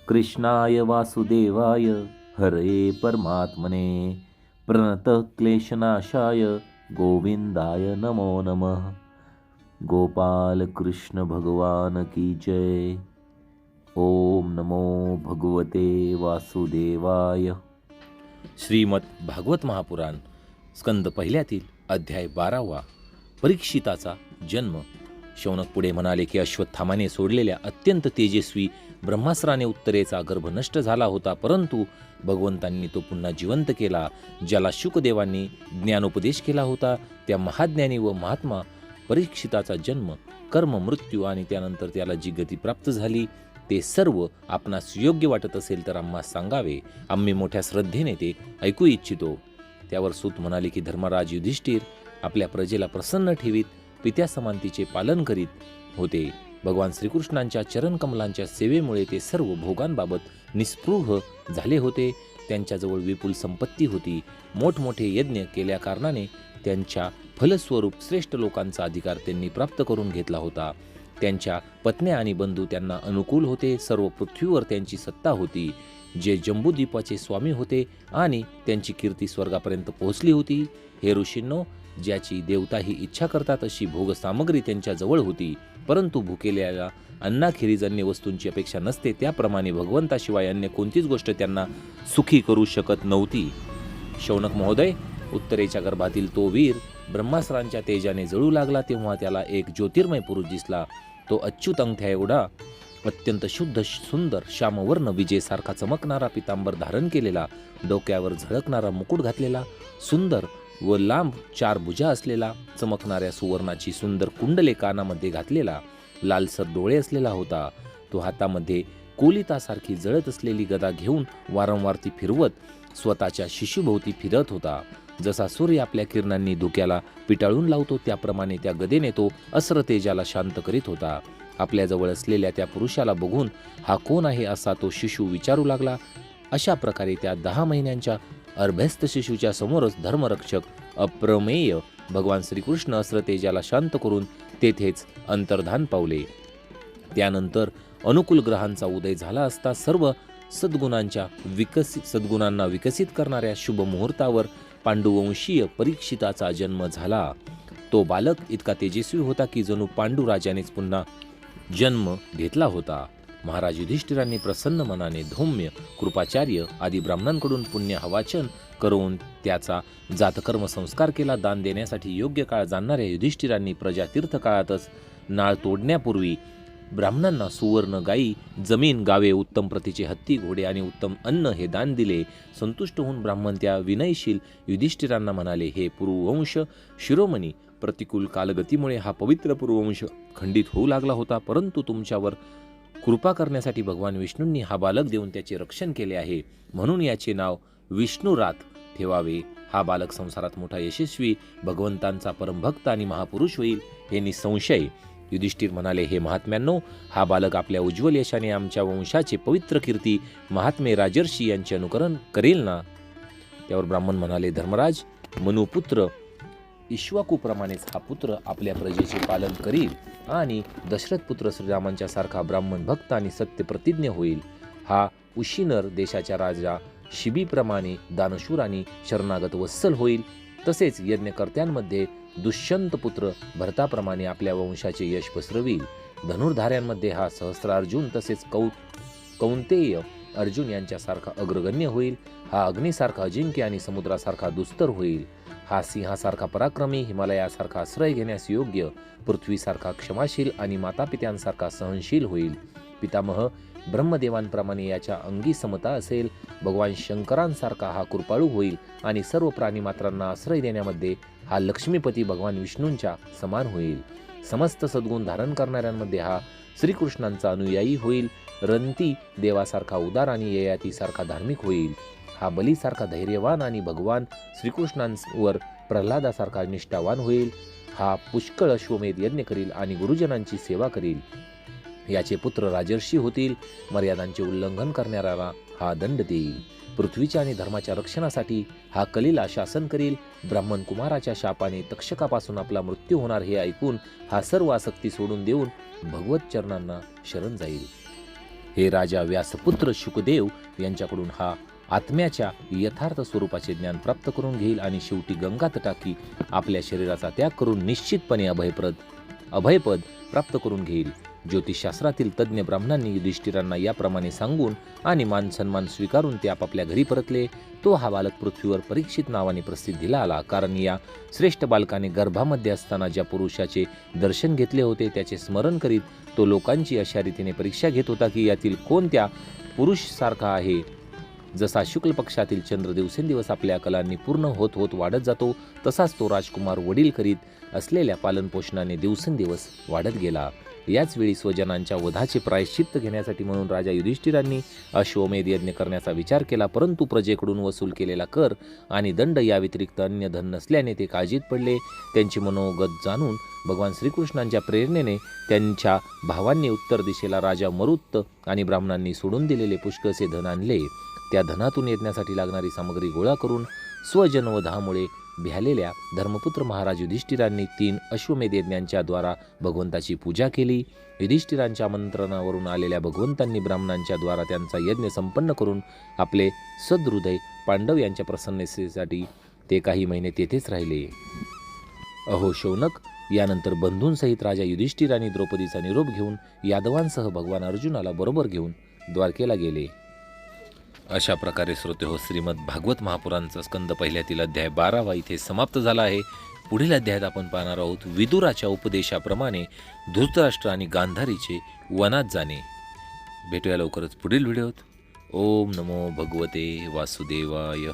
कृष्णाय वासुदेवाय हरे परमात्मने प्रणतः क्लेशनाशाय गोविंदाय नमो नमः। गोपाल कृष्ण भगवान की जय। ओम नमो भगवते वासुदेवाय। श्रीमद भागवत महापुराण स्कंद पहिल्यातील अध्याय 12वा परीक्षिताचा जन्म। शौनक पुढे म्हणाले की अश्वत्थामाने सोडलेल्या अत्यंत तेजस्वी ब्रह्मास्त्राने उत्तरेचा गर्भ नष्ट झाला होता, परंतु भगवंतांनी तो पुन्हा जिवंत केला। ज्याला शुकदेवांनी ज्ञानोपदेश केला होता त्या महाज्ञानी व महात्मा परीक्षिताचा जन्म, कर्म, मृत्यू आणि त्यानंतर त्याला जी गती प्राप्त झाली ते सर्व आपणास योग्य वाटत असेल तर आम्हा सांगावे, आम्ही मोठ्या श्रद्धेने ते ऐकू इच्छितो। त्यावर सूत म्हणाले की धर्मराज युधिष्ठिर आपल्या प्रजेला प्रसन्न ठेवीत पित्या समांतीचे पालन करीत होते। भगवान श्रीकृष्णांच्या चरणकमलांच्या सेवेमुळे ते सर्व भोगांबाबत निस्पृह झाले होते। त्यांच्याजवळ विपुल संपत्ती होती। मोठमोठे यज्ञ केल्या कारणाने त्यांच्या फलस्वरूप श्रेष्ठ लोकांचा अधिकार त्यांनी प्राप्त करून घेतला होता। त्यांच्या पत्न्या आणि बंधू त्यांना अनुकूल होते। सर्व पृथ्वीवर त्यांची सत्ता होती। जे जंबूद्वीपाचे स्वामी होते आणि त्यांची कीर्ती स्वर्गापर्यंत पोहोचली होती। हे ऋषींनो, ज्याची देवताही इच्छा करतात अशी भोग सामग्री त्यांच्या जवळ होती, परंतु भुकेल्याला अन्नाखेरीज अन्य वस्तूंची अपेक्षा नसते, त्याप्रमाणे भगवंताशिवाय अन्य कोणतीच गोष्ट त्यांना सुखी करू शकत नव्हती। शौनक महोदय, उत्तरेच्या गर्भातील तो वीर ब्रह्मास्त्रांच्या तेजाने जळू लागला तेव्हा त्याला एक ज्योतिर्मय पुरुष दिसला। तो अच्युत अंगठ्या एवढा अत्यंत शुद्ध सुंदर श्यामवर्ण विजेसारखा चमकणारा पितांबर धारण केलेला, डोक्यावर झळकणारा मुकुट घातलेला, सुंदर व लांब 4 भुजा असलेला, चमकणाऱ्या सुवर्णाची सुंदर कुंडले कानामध्ये घातलेला, लालसर डोळे असलेला होता। तो हातामध्ये कोलितासारखी जळत असलेली गदा घेऊन वारंवार ती फिरवत स्वतःच्या शिशुभोवती फिरत होता। जसा सूर्य आपल्या किरणांनी धुक्याला पिटाळून लावतो त्याप्रमाणे त्या गदेने तो अस्र तेजाला शांत करीत होता। आपल्याजवळ असलेल्या त्या पुरुषाला बघून हा कोण आहे असा तो शिशु विचारू लागला। अशा प्रकारे त्या 10 महिन्यांच्या अर्भ्यस्त शिशूच्या समोरच धर्मरक्षक अप्रमेय भगवान श्रीकृष्ण अस्र तेजाला शांत करून तेथेच अंतर्धान पावले। त्यानंतर अनुकूल ग्रहांचा उदय झाला असता सर्व सद्गुणांना विकसित करणाऱ्या शुभ मुहूर्तावर पांडुवंशीय परीक्षिताचा जन्म झाला। तो बालक इतका तेजस्वी होता की जणू पांडू राजानेच पुन्हा जन्म घेतला होता। महाराज युधिष्ठिरांनी प्रसन्न मनाने धौम्य, कृपाचार्य आदी ब्राह्मणांकडून पुण्य हवाचन करून त्याचा जातकर्म संस्कार केला। दान देण्यासाठी योग्य काळ जाणणाऱ्या युधिष्ठिरांनी प्रजा तीर्थकाळातच नाळ तोडण्यापूर्वी ब्राह्मणांना सुवर्ण गायी, जमीन, गावे, उत्तम प्रतीचे हत्ती, घोडे आणि उत्तम अन्न हे दान दिले। संतुष्ट होऊन ब्राह्मण त्या विनयशील युधिष्ठिरांना म्हणाले, हे पुरुवंश शिरोमणी, प्रतिकूल कालगतीमुळे हा पवित्र पुरुवंश खंडित होऊ लागला होता, परंतु तुमच्यावर कृपा करण्यासाठी भगवान विष्णूंनी हा बालक देऊन त्याचे रक्षण केले आहे, म्हणून याचे नाव विष्णुरात ठेवावे। हा बालक संसारात मोठा यशस्वी भगवंतांचा परमभक्त आणि महापुरुष होईल हे निसंशय। युधिष्ठिर म्हणाले, हे महात्म्यांनो, हा बालक आपल्या उज्ज्वल यशाने आमच्या वंशाचे पवित्र कीर्ती महात्मे राजर्षी यांचे अनुकरण करेल ना? त्यावर ब्राह्मण म्हणाले, धर्मराज, मनुपुत्र इक्ष्वाकुप्रमाणेच हा पुत्र आपल्या प्रजेचे पालन करील आणि दशरथ पुत्र श्रीरामांच्या सारखा ब्राह्मण भक्त आणि सत्य प्रतिज्ञ होईल। हा उशिनर देशाच्या राजा शिबीप्रमाणे दानशूर आणि शरणागत वत्सल होईल। तसेच यज्ञकर्त्यांमध्ये दुष्यंत पुत्र भरताप्रमाणे आपल्या वंशाचे यश पसरविल। धनुर्धाऱ्यांमध्ये हा सहस्रार्जुन तसेच कौंतेय अर्जुन यांच्यासारखा अग्रगण्य होईल। हा अग्नीसारखा अजिंक्य आणि समुद्रासारखा दुस्तर होईल। हा सिंहासारखा पराक्रमी, हिमालयासारखा आश्रय घेण्यास योग्य, पृथ्वीसारखा क्षमाशील आणि मातापित्यांसारखा सहनशील होईल। पितामह ब्रह्मदेवांप्रमाणे याच्या अंगी समता असेल। भगवान शंकरांसारखा हा कृपाळू होईल आणि सर्व प्राणीमात्रांना आश्रय देण्यामध्ये हा लक्ष्मीपती भगवान विष्णूंच्या समान होईल। समस्त सद्गुण धारण करणाऱ्यांमध्ये हा श्रीकृष्णांचा अनुयायी होईल। रंती देवासारखा उदार आणि ययातीसारखा धार्मिक होईल। हा बलीसारखा धैर्यवान आणि भगवान श्रीकृष्णांवर प्रल्हादासारखा निष्ठावान होईल। हा पुष्कळ अश्वमेध यज्ञ करील आणि गुरुजनांची सेवा करील। याचे पुत्र राजर्षी होतील। मर्यादांचे उल्लंघन करणाऱ्याला हा दंड देईल। पृथ्वीच्या आणि धर्माच्या रक्षणासाठी हा कलीला शासन करील। ब्राह्मण कुमाराच्या शापाने तक्षकापासून आपला मृत्यू होणार हे ऐकून हा सर्व आसक्ती सोडून देऊन भगवत चरणांना शरण जाईल। हे राजा व्यासपुत्र शुकदेव यांच्याकडून हा आत्म्याच्या यथार्थ स्वरूपाचे ज्ञान प्राप्त करून घेईल आणि शेवटी गंगा तटाकी आपल्या शरीराचा त्याग करून निश्चितपणे अभयपद प्राप्त करून घेईल. ज्योतिषशास्त्रातील तज्ज्ञ ब्राह्मणांनी युधिष्ठिरांना याप्रमाणे सांगून आणि मान सन्मान स्वीकारून ते आपापल्या घरी परतले. तो हा बालक पृथ्वीवर परीक्षित नावाने प्रसिद्धीला आला, कारण या श्रेष्ठ बालकाने गर्भामध्ये असताना ज्या पुरुषाचे दर्शन घेतले होते त्याचे स्मरण करीत तो लोकांची अशा रीतीने परीक्षा घेत होता की यातील कोण त्या पुरुष सारखा आहे. जसा शुक्ल पक्षातील चंद्र दिवसेंदिवस आपल्या कलांनी पूर्ण होत होत वाढत जातो, तसाच तो राजकुमार वडील करीत असलेल्या पालनपोषणाने दिवसेंदिवस वाढत गेला. याच वेळी स्वजनांच्या वधाचे प्रायश्चित्त घेण्यासाठी म्हणून राजा युधिष्ठिरांनी अश्वमेध यज्ञ करण्याचा विचार केला, परंतु प्रजेकडून वसूल केलेला कर आणि दंड या व्यतिरिक्त अन्य धन नसल्याने ते काळजीत पडले. त्यांची मनोगत जाणून भगवान श्रीकृष्णांच्या प्रेरणेने त्यांच्या भावांनी उत्तर दिशेला राजा मरुत आणि ब्राह्मणांनी सोडून दिलेले पुष्कळसे धन आणले. त्या धनातून यज्ञासाठी लागणारी सामग्री गोळा करून स्वजनवधामुळे भ्यालेल्या धर्मपुत्र महाराज युधिष्ठिरांनी 3 अश्वमेध यज्ञांच्या द्वारा भगवंताची पूजा केली. युधिष्ठिरांच्या आमंत्रणावरून आलेल्या भगवंतांनी ब्राह्मणांच्या द्वारा त्यांचा यज्ञ संपन्न करून आपले सदहृदय पांडव यांच्या प्रसन्नतेसाठी ते काही महिने तेथेच राहिले. अहो शौनक, यानंतर बंधूंसहित राजा युधिष्ठिरांनी द्रौपदीचा निरोप घेऊन यादवांसह भगवान अर्जुनाला बरोबर घेऊन द्वारकेला गेले. अशा प्रकारे श्रोते हो, श्रीमद भागवत महापुराणचा स्कंद पहिल्यातील अध्याय 12 इथे समाप्त झाला आहे. पुढील अध्यायात आपण पाहणार आहोत विदुराच्या उपदेशाप्रमाणे धृतराष्ट्र आणि गांधारीचे वनात जाणे. भेटूया लवकरच पुढील व्हिडिओत. ओम नमो भगवते वासुदेवाय.